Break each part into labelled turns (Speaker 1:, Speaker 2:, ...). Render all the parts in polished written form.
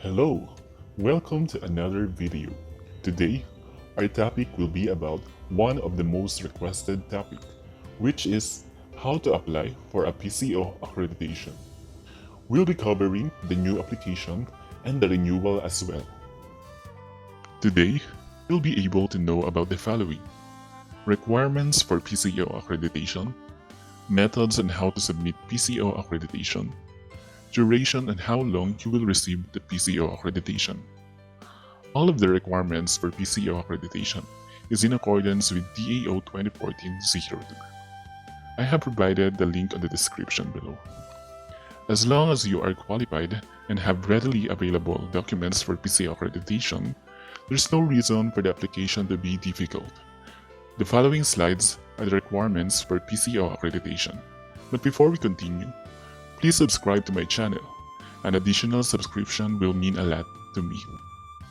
Speaker 1: Hello, welcome to another video. Today, our topic will be about one of the most requested topic, which is how to apply for a PCO accreditation. We'll be covering the new application and the renewal as well. Today, you'll be able to know about the following: requirements for PCO accreditation, methods on how to submit PCO accreditation, duration and how long you will receive the PCO accreditation. All of the requirements for PCO accreditation is in accordance with DAO 2014-02. I have provided the link on the description below. As long as you are qualified and have readily available documents for PCO accreditation, there's no reason for the application to be difficult. The following slides are the requirements for PCO accreditation. But before we continue, please subscribe to my channel. An additional subscription will mean a lot to me.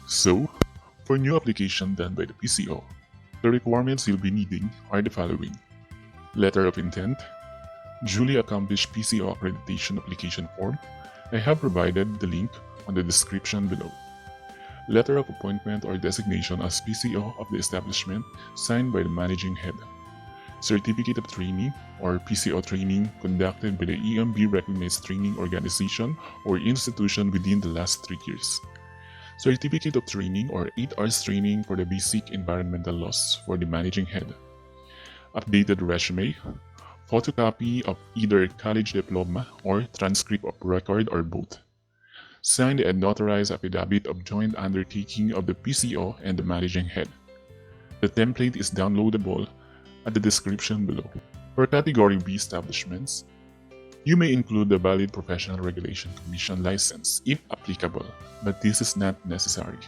Speaker 1: So, for new application done by the PCO, the requirements you'll be needing are the following: letter of intent, duly accomplished PCO accreditation application form. I have provided the link on the description below. Letter of appointment or designation as PCO of the establishment signed by the managing head. Certificate of training or PCO training conducted by the EMB recognized training organization or institution within the last 3 years. Certificate of training or 8 hours training for the basic environmental laws for the managing head. Updated resume, photocopy of either college diploma or transcript of record or both. Signed and notarized affidavit of joint undertaking of the PCO and the managing head. The template is downloadable at the description below. For Category B establishments, you may include the valid Professional Regulation Commission license if applicable, but this is not necessary.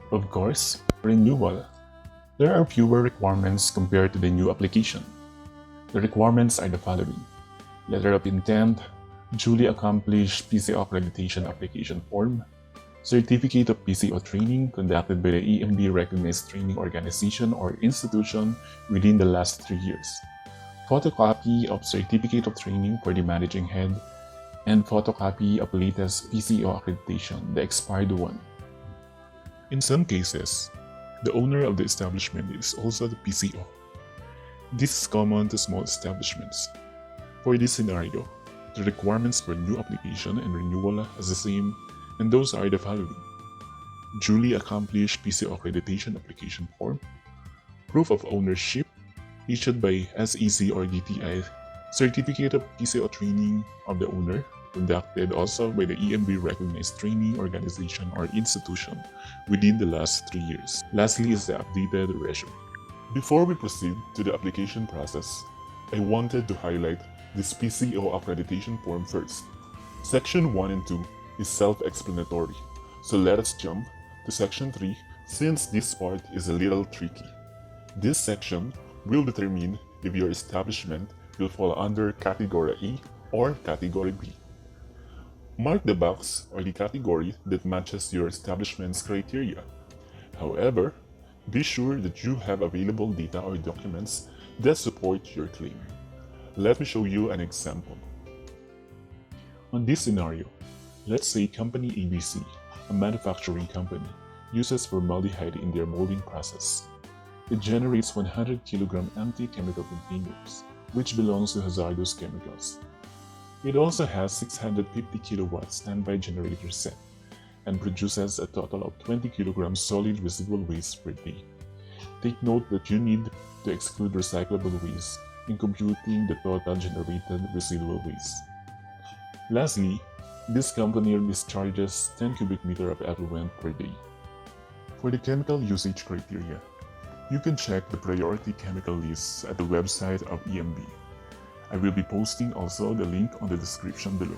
Speaker 1: Of course, for renewal, there are fewer requirements compared to the new application. The requirements are the following: letter of intent, duly accomplished PCO accreditation application form, certificate of PCO training conducted by the EMB recognized training organization or institution within the last 3 years, photocopy of certificate of training for the managing head, and photocopy of latest PCO accreditation, the expired one. In some cases, the owner of the establishment is also the PCO. This is common to small establishments. For this scenario, the requirements for new application and renewal are the same, and those are the following: duly accomplished PCO accreditation application form, proof of ownership issued by SEC or DTI, certificate of PCO training of the owner conducted also by the EMB recognized training organization or institution within the last 3 years. Lastly is the updated resume. Before we proceed to the application process, I wanted to highlight this PCO accreditation form first. Section 1 and 2 is self-explanatory, so let us jump to Section 3 since this part is a little tricky. This section will determine if your establishment will fall under Category A or Category B. Mark the box or the category that matches your establishment's criteria. However, be sure that you have available data or documents that support your claim. Let me show you an example. On this scenario, let's say company ABC, a manufacturing company, uses formaldehyde in their molding process. It generates 100 kg empty chemical containers, which belongs to hazardous chemicals. It also has 650 kW standby generator set and produces a total of 20 kg solid residual waste per day. Take note that you need to exclude recyclable waste in computing the total generated residual waste. Lastly, this company discharges 10 cubic meter of effluent per day. For the chemical usage criteria, you can check the priority chemical lists at the website of EMB. I will be posting also the link on the description below.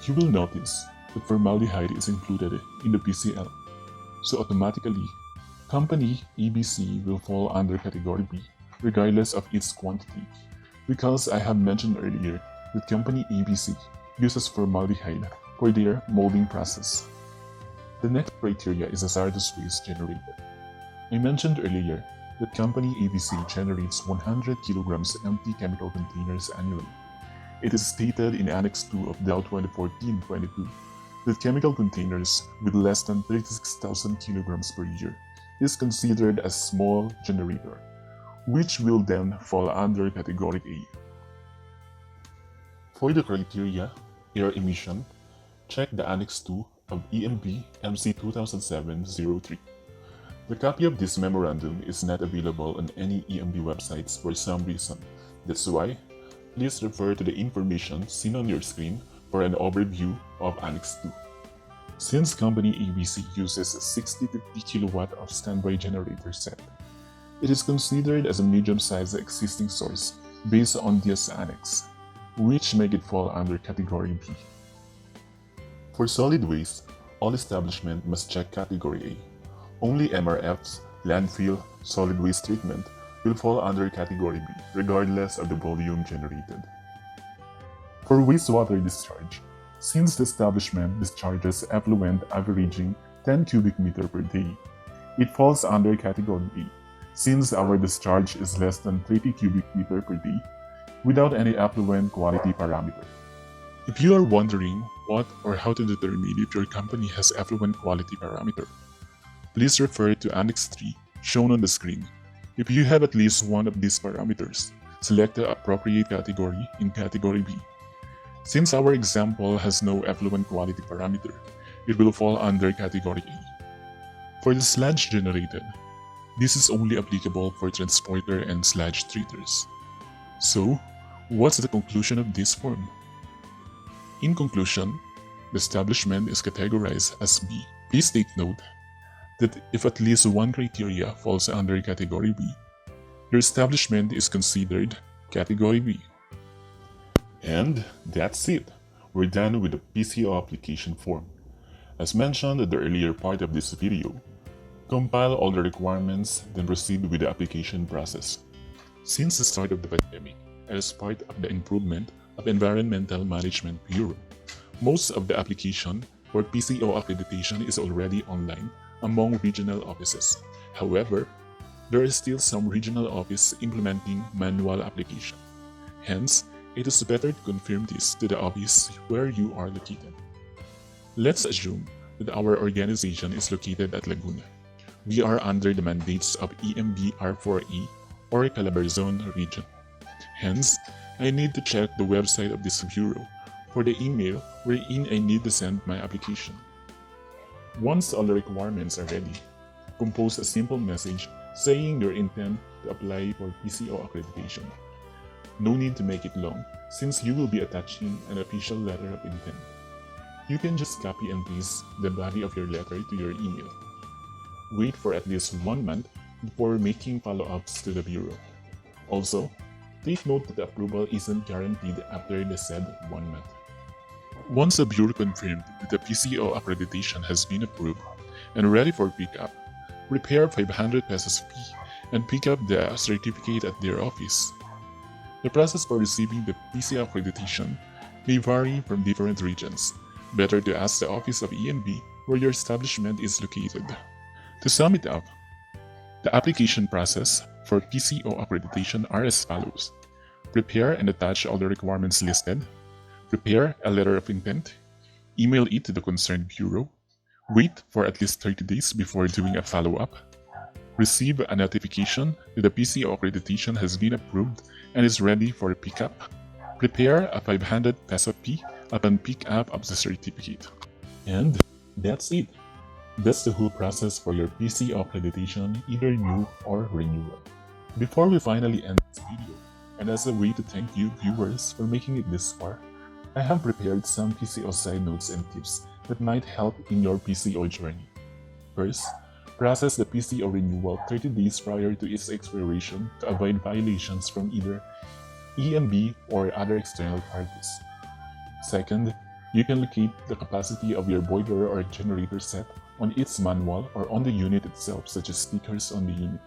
Speaker 1: You will notice that formaldehyde is included in the PCL, so automatically, company ABC will fall under Category B regardless of its quantity, because I have mentioned earlier that company ABC uses formaldehyde for their molding process. The next criteria is hazardous waste generated. I mentioned earlier that company ABC generates 100 kilograms empty chemical containers annually. It is stated in Annex 2 of DAO 2014-22 that chemical containers with less than 36,000 kilograms per year is considered a small generator, which will then fall under Category A. For the criteria, air emission, check the Annex 2 of EMB MC 2007-03. The copy of this memorandum is not available on any EMB websites for some reason. That's why, please refer to the information seen on your screen for an overview of Annex 2. Since company ABC uses a 60-50 kilowatt of standby generator set, it is considered as a medium-sized existing source based on this annex, which make it fall under Category B. For solid waste, all establishments must check Category A. Only MRFs, landfill, solid waste treatment will fall under Category B, regardless of the volume generated. For wastewater discharge, since the establishment discharges effluent averaging 10 cubic meter per day, it falls under Category A, since our discharge is less than 30 cubic meter per day without any effluent quality parameter. If you are wondering what or how to determine if your company has effluent quality parameter, please refer to Annex 3 shown on the screen. If you have at least one of these parameters, select the appropriate category in Category B. Since our example has no effluent quality parameter, it will fall under Category A. For the sludge generated, this is only applicable for transporter and sludge treaters. So, what's the conclusion of this form? In conclusion, the establishment is categorized as B. Please take note that if at least one criteria falls under Category B, your establishment is considered Category B. And that's it. We're done with the PCO application form. As mentioned at the earlier part of this video, compile all the requirements, then proceed with the application process. Since the start of the pandemic, and as part of the improvement of Environmental Management Bureau, most of the application for PCO accreditation is already online among regional offices. However, there is still some regional office implementing manual application. Hence, it is better to confirm this to the office where you are located. Let's assume that our organization is located at Laguna. We are under the mandates of EMB R4E or Calabarzon region. Hence, I need to check the website of this bureau for the email wherein I need to send my application. Once all the requirements are ready, compose a simple message saying your intent to apply for PCO accreditation. No need to make it long, since you will be attaching an official letter of intent. You can just copy and paste the body of your letter to your email. Wait for at least 1 month before making follow-ups to the Bureau. Also, take note that the approval isn't guaranteed after the said 1 month. Once the Bureau confirmed that the PCO accreditation has been approved and ready for pickup, prepare 500 pesos fee and pick up the certificate at their office. The process for receiving the PCO accreditation may vary from different regions. Better to ask the office of EMB where your establishment is located. To sum it up, the application process for PCO accreditation are as follows. Prepare and attach all the requirements listed. Prepare a letter of intent. Email it to the concerned bureau. Wait for at least 30 days before doing a follow-up. Receive a notification that the PCO accreditation has been approved and is ready for pickup. Prepare a 500 peso fee upon pickup of the certificate. And that's it. That's the whole process for your PCO accreditation, either new or renewal. Before we finally end this video, and as a way to thank you viewers for making it this far, I have prepared some PCO side notes and tips that might help in your PCO journey. First, process the PCO renewal 30 days prior to its expiration to avoid violations from either EMB or other external parties. Second, you can locate the capacity of your boiler or generator set on its manual or on the unit itself, such as stickers on the unit.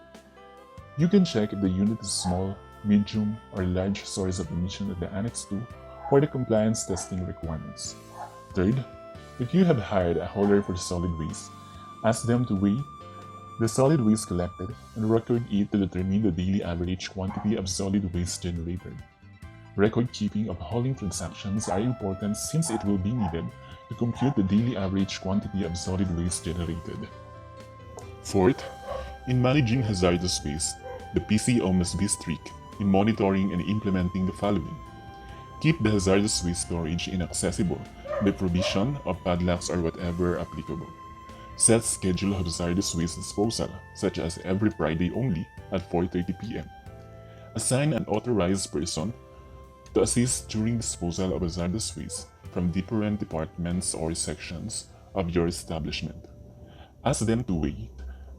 Speaker 1: You can check if the unit is small, medium, or large source of emission at the Annex 2 for the compliance testing requirements. Third, if you have hired a hauler for solid waste, ask them to weigh the solid waste collected and record it to determine the daily average quantity of solid waste generated. Record-keeping of hauling transactions are important since it will be needed to compute the daily average quantity of solid waste generated. Fourth, in managing hazardous waste, the PCO must be strict in monitoring and implementing the following. Keep the hazardous waste storage inaccessible by provision of padlocks or whatever applicable. Set schedule of hazardous waste disposal, such as every Friday only at 4:30 p.m. Assign an authorized person to assist during disposal of hazardous waste from different departments or sections of your establishment. Ask them to weigh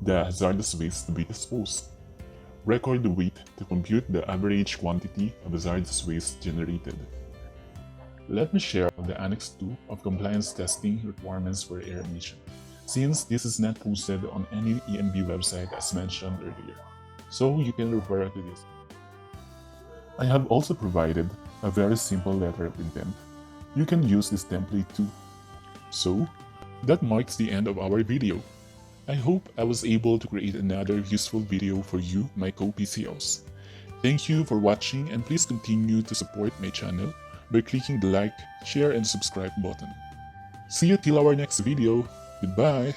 Speaker 1: the hazardous waste to be disposed. Record the weight to compute the average quantity of hazardous waste generated. Let me share the Annex 2 of compliance testing requirements for air emission, since this is not posted on any EMB website as mentioned earlier, so you can refer to this. I have also provided a very simple letter of intent. You can use this template too. So, that marks the end of our video. I hope I was able to create another useful video for you, my co-PCOs. Thank you for watching, and please continue to support my channel by clicking the like, share, and subscribe button. See you till our next video. Goodbye!